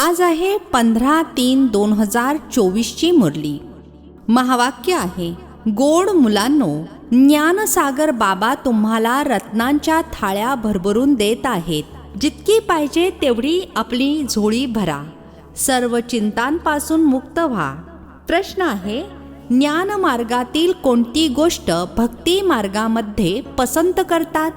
आज आहे 15/3/2024ची मुरली. महावाक्य आहे, गोड मुलांनो, ज्ञानसागर बाबा तुम्हाला रत्नांच्या थाळ्या भरभरून देत आहेत. जितकी पाहिजे तेवढी आपली झोळी भरा. सर्व चिंतांपासून मुक्त व्हा. प्रश्न आहे, ज्ञान मार्गातील कोणती गोष्ट भक्ती मार्गामध्ये पसंत करतात?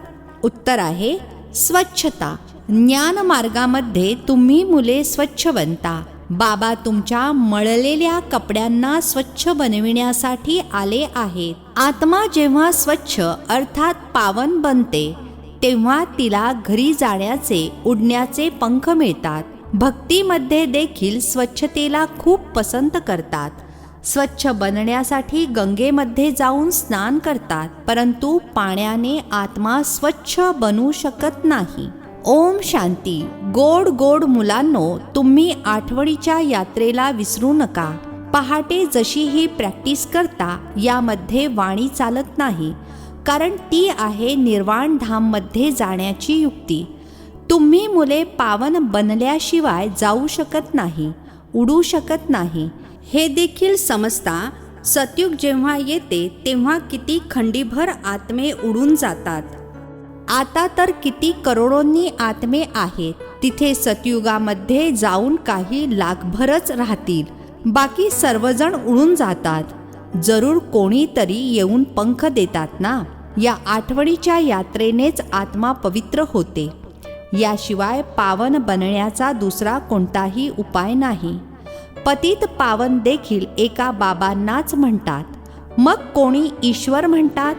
उत्तर आहे स्वच्छता. ज्ञान मार्गामध्ये तुम्ही मुले स्वच्छ बनता. बाबा तुमच्या मळलेल्या कपड्यांना स्वच्छ बनविण्यासाठी आले आहेत. आत्मा जेव्हा स्वच्छ अर्थात पावन बनते तेव्हा तिला घरी जाण्याचे, उडण्याचे पंख मिळतात. भक्तीमध्ये देखील स्वच्छतेला खूप पसंत करतात. स्वच्छ बनण्यासाठी गंगेमध्ये जाऊन स्नान करतात, परंतु पाण्याने आत्मा स्वच्छ बनू शकत नाही. ओम शांती. गोड गोड मुलांनो, तुम्ही आठवडीच्या यात्रेला विसरू नका. पहाटे जशी ही प्रॅक्टिस करता, यामध्ये वाणी चालत नाही, कारण ती आहे निर्वाण धाममध्ये जाण्याची युक्ती. तुम्ही मुले पावन बनल्याशिवाय जाऊ शकत नाही, उडू शकत नाही. हे देखील समजता. सतयुग जेव्हा येते तेव्हा किती खंडीभर आत्मे उडून जातात. आता तर किती करोडोंनी आत्मे आहेत. तिथे सतयुगामध्ये जाऊन काही लाखभरच राहतील, बाकी सर्वजण उडून जातात. जरूर कोणीतरी येऊन पंख देतात ना. या आठवडीच्या यात्रेनेच आत्मा पवित्र होते. याशिवाय पावन बनण्याचा दुसरा कोणताही उपाय नाही. पतित पावन देखील एका बाबांनाच म्हणतात. मग कोणी ईश्वर म्हणतात,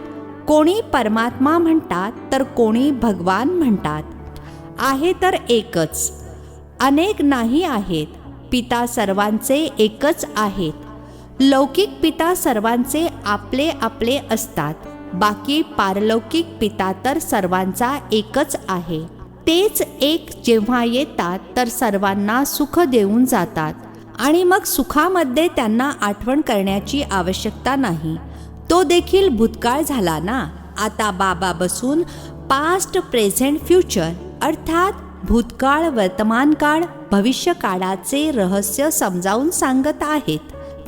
कोणी परमात्मा म्हणतात, तर कोणी भगवान म्हणतात. आहे तर एकच, अनेक नाही आहेत. पिता सर्वांचे एकच आहेत. लौकिक पिता सर्वांचे आपले आपले असतात, बाकी पारलौकिक पिता तर सर्वांचा एकच आहे. तेच एक जेव्हा येतात तर सर्वांना सुख देऊन जातात आणि मग सुखामध्ये त्यांना आठवण करण्याची आवश्यकता नाही. तो देखील भूतकाळ झाला ना. आता बाबा बसून पास्ट, प्रेझेंट, फ्युचर अर्थात भूतकाळ, वर्तमान काळ, भविष्य काळाचे रहस्य समजावून सांगत आहेत.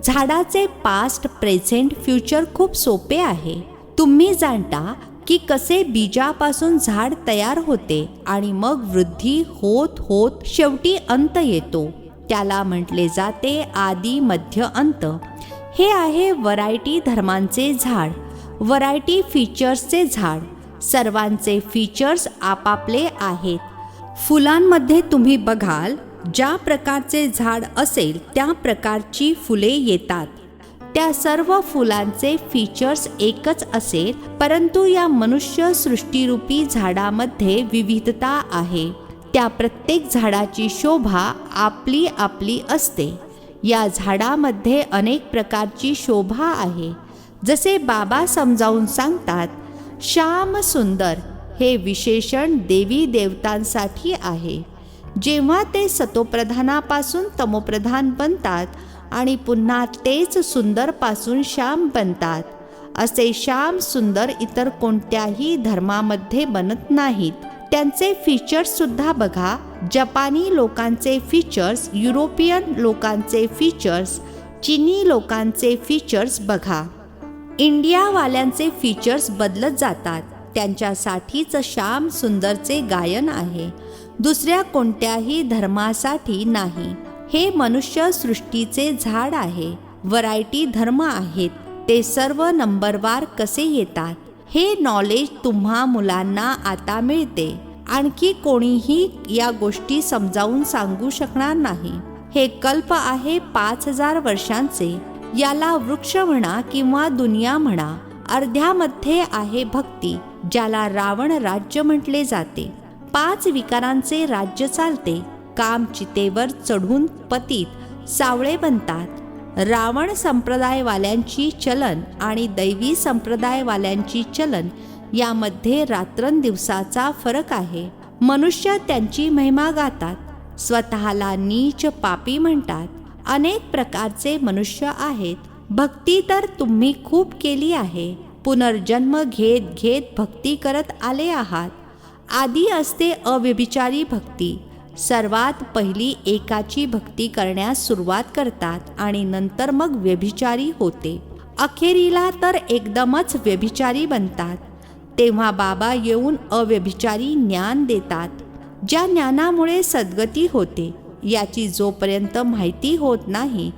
झाडाचे पास्ट, प्रेझेंट, फ्युचर खूप सोपे आहे. तुम्ही जाणता की कसे बीजापासून झाड तयार होते आणि मग वृद्धी होत होत शेवटी अंत येतो. त्याला म्हटले जाते आदी, मध्य, अंत. हे आहे व्हरायटी धर्मांचे झाड, व्हरायटी फीचर्सचे झाड. सर्वांचे फीचर्स आपापले आहेत. फुलांमध्ये तुम्ही बघाल, ज्या प्रकारचे झाड असेल त्या प्रकारची फुले येतात. त्या सर्व फुलांचे फीचर्स एकच असेल, परंतु या मनुष्य सृष्टीरूपी झाडामध्ये विविधता आहे. त्या प्रत्येक झाडाची शोभा आपली आपली असते. या झाडामध्ये अनेक प्रकारची शोभा आहे. जसे बाबा समजावून सांगतात, श्याम सुंदर हे विशेषण देवी देवतांसाठी आहे. जेव्हा ते सतोप्रधानापासून तमोप्रधान बनतात आणि पुन्हा तेच सुंदरपासून श्याम बनतात. असे श्याम सुंदर इतर कोणत्याही धर्मामध्ये बनत नाहीत. त्यांचे फीचर्स सुद्धा बघा. जपानी लोकांचे फीचर्स, युरोपियन लोकांचे फीचर्स, चीनी लोकांचे फीचर्स बघा. इंडियावाल्यांचे फीचर्स बदलत जातात. त्यांच्यासाठीच श्याम सुंदरचे गायन आहे, दुसऱ्या कोणत्याही धर्मासाठी नाही. हे मनुष्य सृष्टीचे झाड आहे. व्हरायटी धर्म आहेत. ते सर्व नंबरवार कसे येतात हे नॉलेज तुम्हा मुलांना आता मिळते. आणखी कोणीही या गोष्टी समजावून सांगू शकणार नाही. हे कल्प आहे 5000 वर्षांचे. याला वृक्ष म्हणा किंवा दुनिया म्हणा. अर्ध्यामध्ये आहे भक्ती, ज्याला रावण राज्य म्हटले जाते. 5 विकारांचे राज्य चालते. काम चितेवर चढून पतित सावळे बनतात. रावण संप्रदायवाल्यांची चलन आणि दैवी संप्रदायवाल्यांची चलन यामध्ये रात्रंदिवसाचा फरक आहे. मनुष्य त्यांची महिमा गातात. स्वतःला नीच पापी म्हणतात. अनेक प्रकारचे मनुष्य आहेत. भक्ती तर तुम्ही खूप केली आहे. पुनर्जन्म घेत घेत भक्ती करत आले आहात. आधी असते अव्यभिचारी भक्ती, सर्वात पहिली एकाची भक्ती करण्यास सुरुवात करतात आणि नंतर मग व्यभिचारी होते. अखेरीला तर एकदमच व्यभिचारी बनतात. तेव्हा बाबा येऊन अव्यभिचारी ज्ञान देतात, ज्या ज्ञानामुळे सद्गती होते. याची जोपर्यंत माहिती होत नाही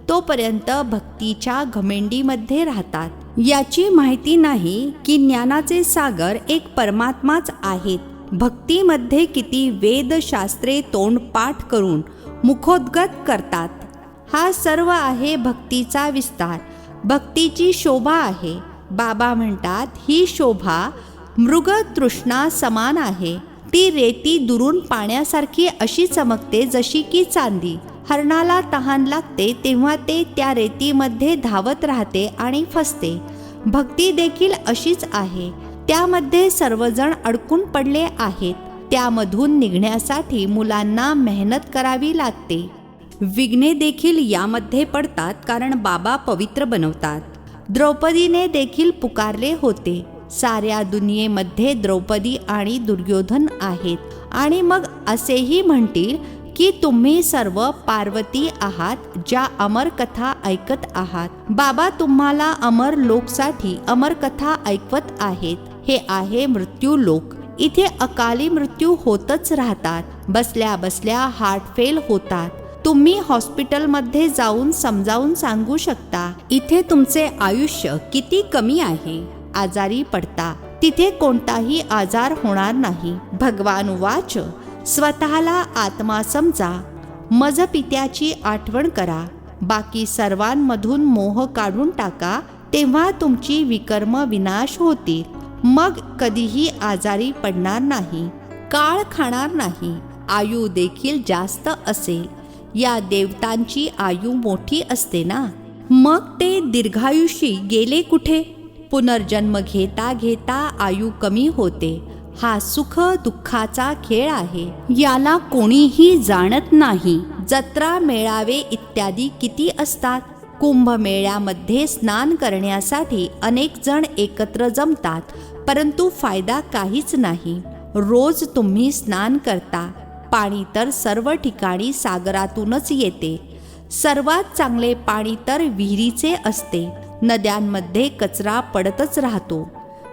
तोपर्यंत भक्तीच्या घमेंडीमध्ये राहतात. याची माहिती नाही की ज्ञानाचे सागर एक परमात्माच आहेत. भक्तीमध्ये किती वेदशास्त्रे तोंडपाठ करून मुखोद्गत करतात. हा सर्व आहे भक्तीचा विस्तार, भक्तीची शोभा आहे. बाबा म्हणतात, ही शोभा मृगतृष्णा समान आहे. ती रेती दुरून पाण्यासारखी अशी चमकते जशी की चांदी. हरणाला तहान लागते तेव्हा ते त्या रेतीमध्ये धावत राहते आणि फसते. भक्ती देखील अशीच आहे. त्यामध्ये सर्वजण अडकून पडले आहेत. त्यामधून निघण्यासाठी मुलांना मेहनत करावी लागते. विघ्ने देखील यामध्ये पडतात, कारण बाबा पवित्र बनवतात. द्रौपदीने देखील पुकारले होते. साऱ्या दुनियेमध्ये द्रौपदी आणि दुर्योधन आहेत. आणि मग असेही म्हणतील की तुम्ही सर्व पार्वती आहात, ज्या अमर कथा ऐकत आहात. बाबा तुम्हाला अमर लोकसाठी अमर कथा ऐकवत आहेत. हे आहे मृत्यू लोक. इथे अकाली मृत्यू होतच राहतात. बसल्या बसल्या हार्ट फेल होतात. तुम्ही हॉस्पिटलमध्ये जाऊन समजावून सांगू शकता, इथे तुमचे आयुष्य किती कमी आहे. आजारी पडता, तिथे कोणताही आजार होणार नाही. भगवान वाच, स्वतःला आत्मा समजा, मज पित्याची आठवण करा, बाकी सर्वांमधून मोह काढून टाका, तेव्हा तुमची विकर्म विनाश होतील. मग कधीही आजारी पडणार नाही, काळ खाणार नाही, आयु देखील जास्त असेल. या देवतांची आयु मोठी असते ना, मग ते दीर्घायुषी गेले कुठे? पुनर्जन्म घेता घेता आयु कमी होते. हा सुख दुःखाचा खेळ आहे. याला कोणीही जाणत नाही. जत्रा, मेळावे इत्यादी किती असतात. कुंभमेळ्यामध्ये स्नान करण्यासाठी अनेक जण एकत्र जमतात, परंतु फायदा काहीच नाही. रोज तुम्ही स्नान करता. पाणी तर सर्व ठिकाणी सागरातूनच येते. सर्वात चांगले पाणी तर विहिरीचे असते. नद्यांमध्ये कचरा पडतच राहतो.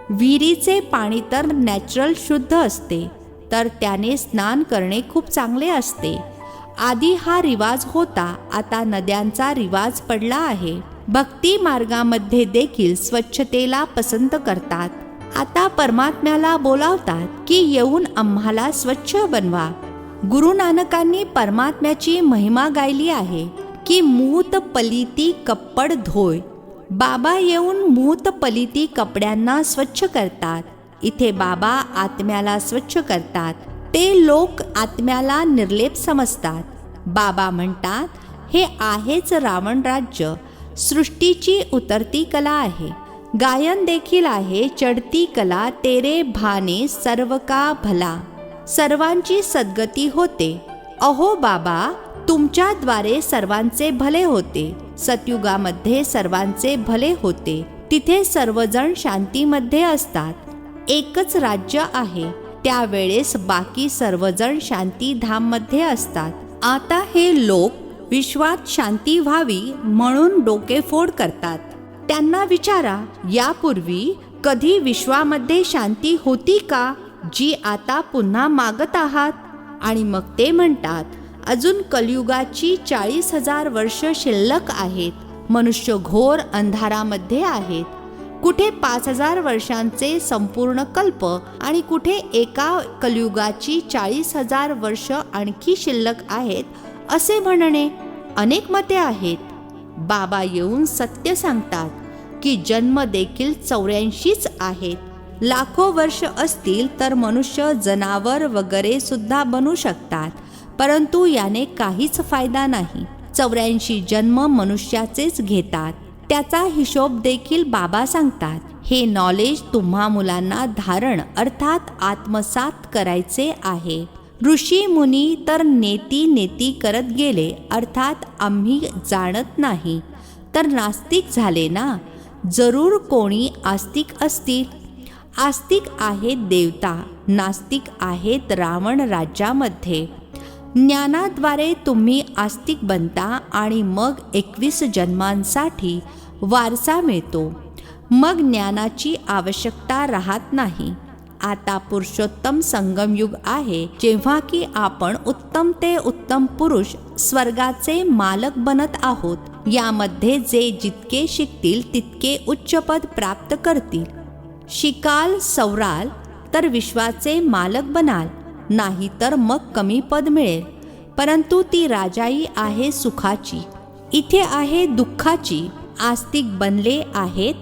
विहिरीचे पाणी तर नॅचरल शुद्ध असते, तर त्याने स्नान करणे खूप चांगले असते. आधी हा रिवाज होता, आता नद्यांचा रिवाज पडला आहे. भक्ती मार्गामध्ये देखील स्वच्छतेला पसंत करतात. आता परमात्म्याला बोलावतात की येऊन आम्हाला स्वच्छ बनवा. गुरु नानकांनी परमात्म्याची महिमा गायली आहे की मूत पलिती कप्पड धोय. बाबा येऊन मूत पलिती कपड्यांना स्वच्छ करतात. इथे बाबा आत्म्याला स्वच्छ करतात. ते लोक आत्म्याला निर्लेप समजतात. बाबा म्हणतात, हे आहेच रावण राज्य. सृष्टीची उतरती कला आहे. गायन देखील आहे, चढती कला तेरे भाने सर्व का भला. सर्वांची सद्गती होते. अहो बाबा, तुमच्याद्वारे सर्वांचे भले होते. सतयुगामध्ये सर्वांचे भले होते. तिथे सर्वजण शांतीमध्ये असतात. एकच राज्य आहे. त्यावेळेस बाकी सर्वजण शांतीधाममध्ये असतात. आता हे लोक विश्वात शांती व्हावी म्हणून डोकेफोड करतात. त्यांना विचारा, यापूर्वी कधी विश्वामध्ये शांती होती का, जी आता पुन्हा मागत आहात? आणि मग ते म्हणतात, अजून कलियुगाची 40,000 वर्ष शिल्लक आहेत. मनुष्य घोर अंधारामध्ये आहेत. कुठे 5,000 वर्षांचे संपूर्ण कल्प आणि कुठे एका कलियुगाची 40,000 वर्ष आणखी शिल्लक आहेत असे म्हणणे. अनेक मते आहेत. बाबा येऊन सत्य सांगतात की जन्म देखील 84च आहेत. लाखो वर्ष असतील तर मनुष्य, जनावर वगैरे सुद्धा बनू शकतात, परंतु याने काहीच फायदा नाही. 84 जन्म मनुष्याचेच घेतात. त्याचा हिशोब देखील बाबा सांगतात. हे नॉलेज तुम्हा मुलांना धारण अर्थात आत्मसात करायचे आहे. ऋषी मुनी तर नेती नेती करत गेले, अर्थात आम्ही जाणत नाही, तर नास्तिक झाले ना. जरूर कोणी आस्तिक असतील. आस्तिक आहेत देवता, नास्तिक आहेत रावण राज्यामध्ये. ज्ञानाद्वारे तुम्ही आस्तिक बनता आणि मग 21 जन्मांसाठी वारसा मिळतो. मग ज्ञानाची आवश्यकता राहत नाही. आता पुरुषोत्तम संगमयुग आहे, जेव्हा की आपण उत्तम ते उत्तम पुरुष स्वर्गाचे मालक बनत आहोत. यामध्ये जे जितके शिकतील तितके उच्च पद प्राप्त करतील. शिकाल सवराल तर विश्वाचे मालक बनाल, नाही तर मग कमी पद मिळेल. परंतु ती राजाई आहे सुखाची, इथे आहे दुःखाची. आस्तिक बनले आहेत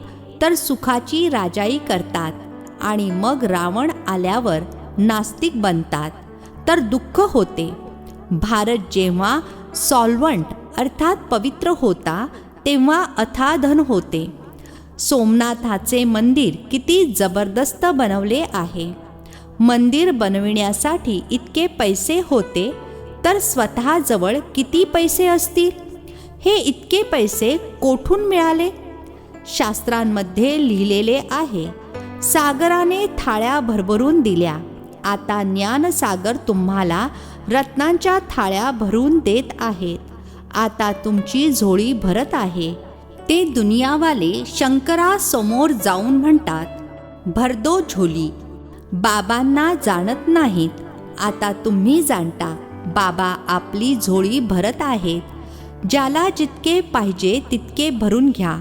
तर सुखाची राजाई करतात आणि मग रावण आल्यावर नास्तिक बनतात तर दुःख होते. भारत जेव्हा सॉल्व्हंट अर्थात पवित्र होता तेव्हा अथाधन होते. सोमनाथाचे मंदिर किती जबरदस्त बनवले आहे. मंदिर बनविण्यासाठी इतके पैसे होते तर स्वतःजवळ किती पैसे असतील? हे इतके पैसे कोठून मिळाले? शास्त्रांमध्ये लिहिलेले आहे, सागराने थाळ्या भरभरून दिल्या. आता ज्ञानसागर तुम्हाला रत्नांच्या थाळ्या भरून देत आहेत. आता तुमची झोळी भरत आहे. ते दुनियावाले शंकरासमोर जाऊन म्हणतात, भर दो झोली. बाबांना जाणत नाहीत. आता तुम्ही जाणता. बाबा आपली झोळी भरत आहेत. ज्याला जितके पाहिजे तितके भरून घ्या.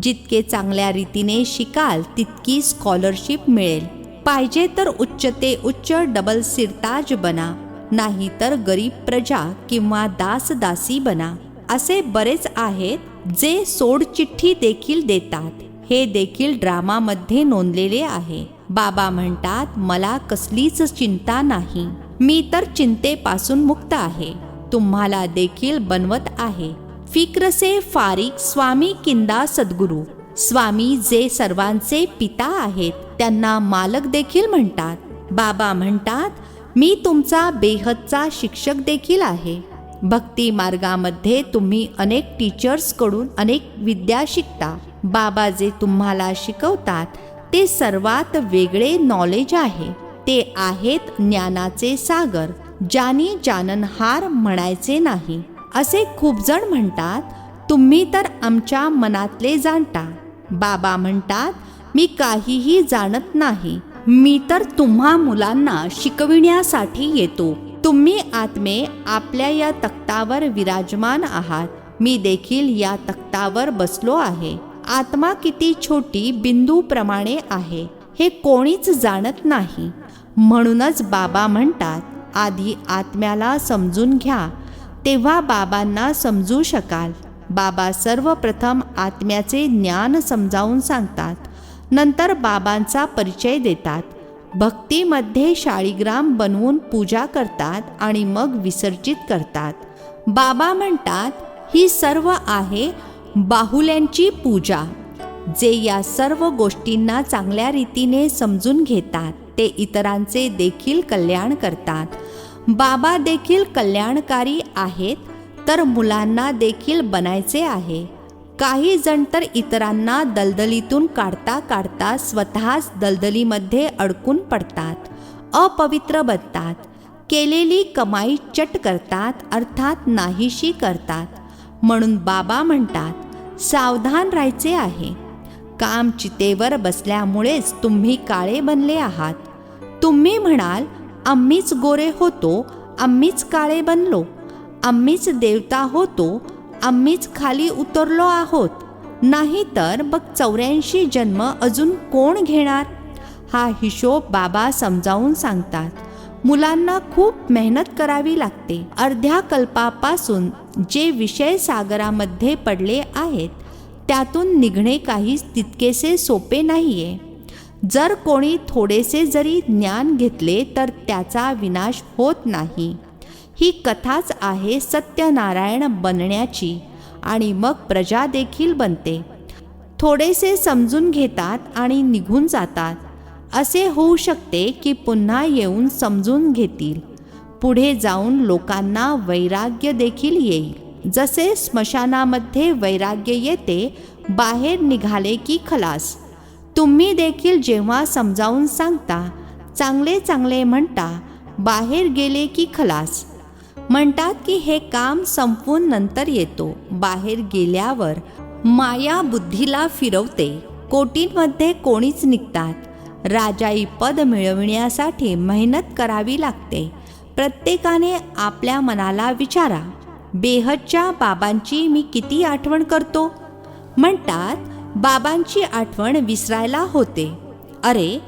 जितके चांगल्या रीतीने शिकाल तितकी स्कॉलरशिप मिळेल. पाहिजे तर उच्च ते उच्च डबल सिरताज बना, नाही तर गरीब प्रजा किंवा दासदासी बना. असे बरेच आहेत जे सोडचिठ्ठी देखील देतात. हे देखील ड्रामामध्ये नोंदलेले आहे. बाबा म्हणतात, मला कसलीच चिंता नाही. मी तर चिंतेपासून मुक्त आहे. तुम्हाला देखील बनवत आहे. फिक्र से फारिक स्वामी किंदा सद्गुरू. स्वामी जे सर्वांचे पिता आहेत त्यांना मालक देखील म्हणतात. बाबा म्हणतात, मी तुमचा बेहदचा शिक्षक देखील आहे. भक्ती मार्गामध्ये तुम्ही अनेक टीचर्सकडून अनेक विद्या शिकता. बाबा जे तुम्हाला शिकवतात ते सर्वात वेगळे नॉलेज आहे. ते आहेत ज्ञानाचे सागर, ज्यानी जाननहार म्हणायचे नाही. असे खूप जण म्हणतात, तुम्ही तर आमच्या मनातले जाणता. बाबा म्हणतात, मी काहीही जाणत नाही. मी तर तुम्हा मुलांना शिकविण्यासाठी येतो. तुम्ही आत्मे आपल्या या तख्तावर विराजमान आहात. मी देखील या तख्तावर बसलो आहे. आत्मा किती छोटी बिंदूप्रमाणे आहे हे कोणीच जाणत नाही. म्हणूनच बाबा म्हणतात, आधी आत्म्याला समजून घ्या, तेव्हा बाबांना समजू शकाल. बाबा सर्वप्रथम आत्म्याचे ज्ञान समजावून सांगतात, नंतर बाबांचा परिचय देतात. भक्तीमध्ये शाळीग्राम बनवून पूजा करतात आणि मग विसर्जित करतात. बाबा म्हणतात, ही सर्व आहे बाहुल्यांची पूजा. जे या सर्व गोष्टींना चांगल्या रीतीने समजून घेतात ते इतरांचे देखील कल्याण करतात. बाबा देखील कल्याणकारी आहेत, तर मुलांना देखील बनायचे आहे. काही जण तर इतरांना दलदलीतून काढता काढता स्वतःच दलदलीमध्ये अडकून पडतात, अपवित्र बनतात. केलेली कमाई चट करतात, अर्थात नाहीशी करतात. म्हणून बाबा म्हणतात, सावधान राहायचे आहे. काम चितेवर बसल्यामुळेच तुम्ही काळे बनले आहात. तुम्ही म्हणाल, आम्हीच गोरे होतो, आम्हीच काळे बनलो, आम्हीच देवता होतो, आम्हीच खाली उतरलो आहोत. नाही तर मग 84 जन्म अजून कोण घेणार? हा हिशोब बाबा समजावून सांगतात. मुलांना खूप मेहनत करावी लागते. अर्ध्या कल्पापासून जे विषय सागरामध्ये पडले आहेत त्यातून निघणे काही तितकेसे सोपे नाहीये. जर कोणी थोडेसे जरी ज्ञान घेतले तर त्याचा विनाश होत नाही. ही कथाच आहे सत्यनारायण बनण्याची आणि मग प्रजा देखील बनते. थोडेसे समजून घेतात आणि निघून जातात. असे होऊ शकते की पुन्हा येऊन समजून घेतील. पुढे जाऊन लोकांना वैराग्य देखील येईल. जसे स्मशानामध्ये वैराग्य येते, बाहेर निघाले की खलास. तुम्ही देखील जेव्हा समजावून सांगता, चांगले चांगले म्हणता, बाहेर गेले की खलास. म्हणतात की हे काम संपवून नंतर येतो. बाहेर गेल्यावर माया बुद्धीला फिरवते. कोटींमध्ये कोणीच निघतात. राजाई पद मिळविण्यासाठी मेहनत करावी लागते. प्रत्येकाने आपल्या मनाला विचारा, बेहदच्या बाबांची मी किती आठवण करतो. म्हणतात बाबांची आठवण विसरायला होते. अरे,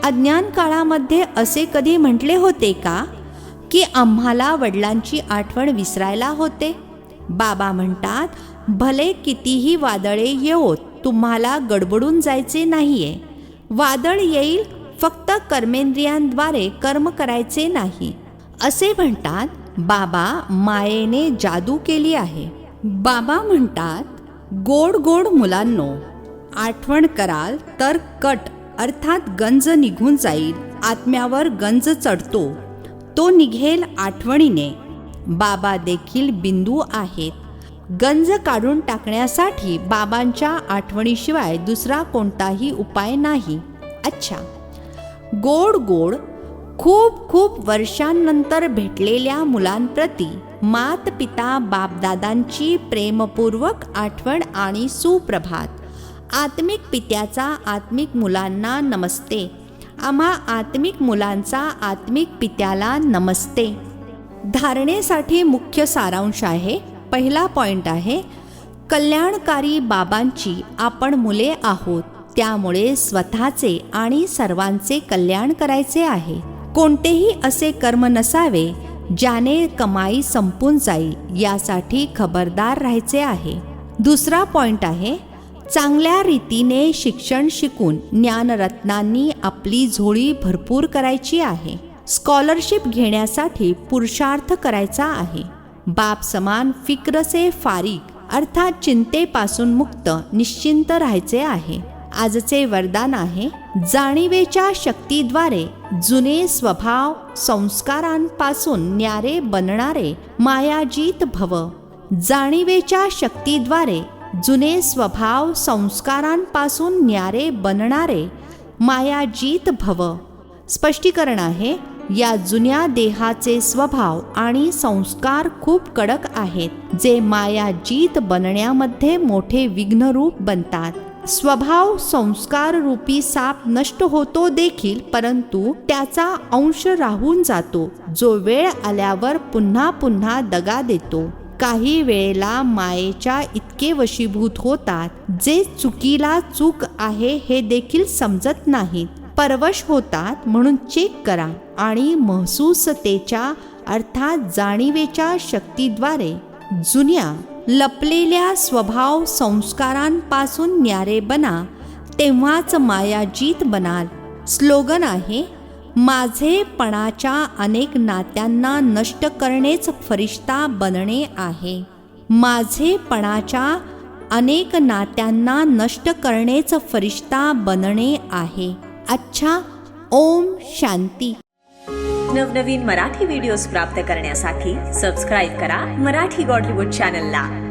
अज्ञान काळामध्ये असे कधी म्हटले होते का की आम्हाला वडिलांची आठवण विसरायला होते? बाबा म्हणतात, भले कितीही वादळे येवोत, तुम्हाला गडबडून जायचे नाहीये. वादळ येईल, फक्त कर्मेंद्रियांद्वारे कर्म करायचे नाही. असे म्हणतात, बाबा मायेने जादू केली आहे. बाबा म्हणतात, गोड गोड मुलांनो, आठवण कराल तर कट अर्थात गंज निघून जाईल. आत्म्यावर गंज चढतो, तो निघेल आठवणीने. बाबा देखील बिंदू आहेत. गंज काढून टाकण्यासाठी बाबांच्या आठवणीशिवाय दुसरा कोणताही उपाय नाही. अच्छा, गोड गोड खूप खूप वर्षांनंतर भेटलेल्या मुलांप्रती मात पिता बापदादांची प्रेमपूर्वक आठवण आणि सुप्रभात. आत्मिक पित्याचा आत्मिक मुलांना नमस्ते. आम्हा आत्मिक मुलांचा आत्मिक पित्याला नमस्ते. धारणेसाठी मुख्य सारांश आहे. पहिला पॉइंट आहे, कल्याणकारी बाबांची आपण मुले आहोत. त्यामुळे स्वतःचे आणि सर्वांचे कल्याण करायचे आहे. कोणतेही असे कर्म नसावे ज्याने कमाई संपून जाईल. यासाठी खबरदार राहायचे आहे. दुसरा पॉइंट आहे, चांगल्या रीतीने शिक्षण शिकून ज्ञानरत्नांनी आपली झोळी भरपूर करायची आहे. स्कॉलरशिप घेण्यासाठी पुरुषार्थ करायचा आहे. बाप समान फिक्र से फारिग अर्थात चिंतेपासून मुक्त निश्चिंत राहायचे आहे. आजचे वरदान आहे, जाणीवेच्या शक्तीद्वारे जुने स्वभाव संस्कारांपासून न्यारे बनणारे मायाजीत भव. जाणीवेच्या शक्तीद्वारे जुने स्वभाव संस्कारांपासून न्यारे बनणारे मायाजीत भव. स्पष्टीकरण आहे, या जुन्या देहाचे स्वभाव आणि संस्कार खूप कडक आहेत, जे मायाजीत बनण्यामध्ये मोठे विघ्नरूप बनतात. स्वभाव संस्कार रूपी साप नष्ट होतो देखील, परंतु त्याचा अंश राहून जातो, जो वेळ आल्यावर पुन्हा पुन्हा दगा देतो. काही वेळेला मायेच्या इतके वशीभूत होतात, जे चुकीला चूक आहे हे देखील समजत नाहीत. परवश होतात. म्हणून चेक करा आणि महसूसतेच्या अर्थात जाणीवेच्या शक्तीद्वारे जुन्या लपलेल्या स्वभाव संस्कारांपासून न्यारे बना, तेव्हाच मायाजीत बनाल. स्लोगन आहे, माझेपणाच्या अनेक नात्यांना नष्ट करणेच फरिश्ता बनणे आहे. माझेपणाच्या अनेक नात्यांना नष्ट करणेच फरिश्ता बनणे आहे. अच्छा, ओम शांती. नवनवीन मराठी व्हिडिओज प्राप्त करण्यासाठी सबस्क्राईब करा मराठी गॉड रिपोर्ट चॅनलला.